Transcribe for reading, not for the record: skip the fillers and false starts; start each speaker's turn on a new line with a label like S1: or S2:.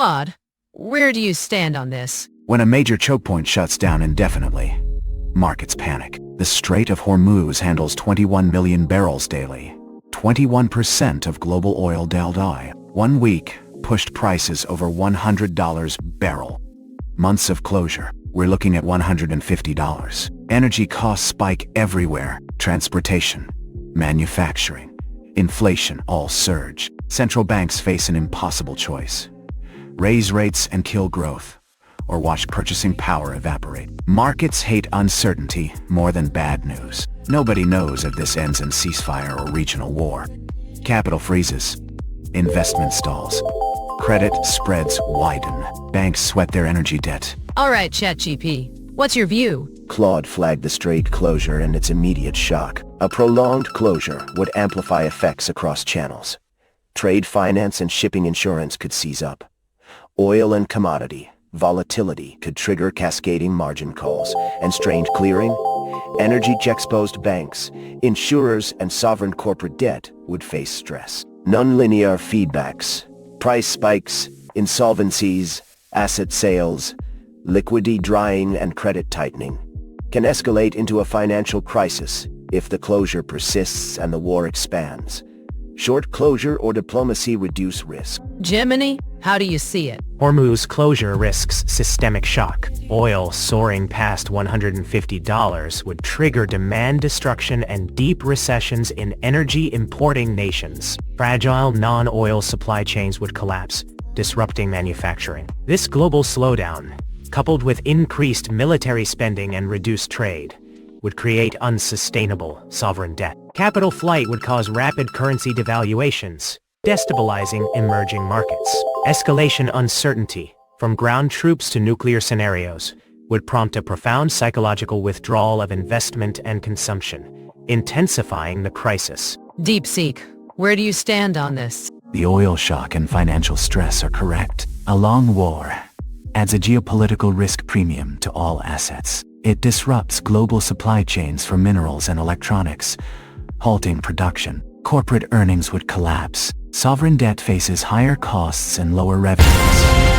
S1: Claude, where do you stand on this?
S2: When a major choke point shuts down indefinitely, markets panic. The Strait of Hormuz handles 21 million barrels daily, 21% of global oil die. 1 week pushed prices over $100 barrel. Months of closure, we're looking at $150. Energy costs spike everywhere. Transportation, manufacturing, inflation all surge. Central banks face an impossible choice: raise rates and kill growth, or watch purchasing power evaporate. Markets hate uncertainty more than bad news. Nobody knows if this ends in ceasefire or regional war. Capital freezes, investment stalls, credit spreads widen, banks sweat their energy debt.
S1: All right, ChatGPT, what's your view?
S3: Claude flagged the Strait closure and its immediate shock. A prolonged closure would amplify effects across channels. Trade finance and shipping insurance could seize up. Oil and commodity volatility could trigger cascading margin calls and strained clearing. Energy-exposed banks, insurers, and sovereign corporate debt would face stress. Nonlinear feedbacks, price spikes, insolvencies, asset sales, liquidity drying, and credit tightening can escalate into a financial crisis if the closure persists and the war expands. Short closure or diplomacy reduce risk.
S1: Gemini, how do you see it?
S4: Hormuz closure risks systemic shock. Oil soaring past $150 would trigger demand destruction and deep recessions in energy-importing nations. Fragile non-oil supply chains would collapse, disrupting manufacturing. This global slowdown, coupled with increased military spending and reduced trade, would create unsustainable sovereign debt. Capital flight would cause rapid currency devaluations, destabilizing emerging markets. Escalation uncertainty, from ground troops to nuclear scenarios, would prompt a profound psychological withdrawal of investment and consumption, intensifying the crisis.
S1: DeepSeek, where do you stand on this?
S2: The oil shock and financial stress are correct. A long war adds a geopolitical risk premium to all assets. It disrupts global supply chains for minerals and electronics, halting production. Corporate earnings would collapse. Sovereign debt faces higher costs and lower revenues.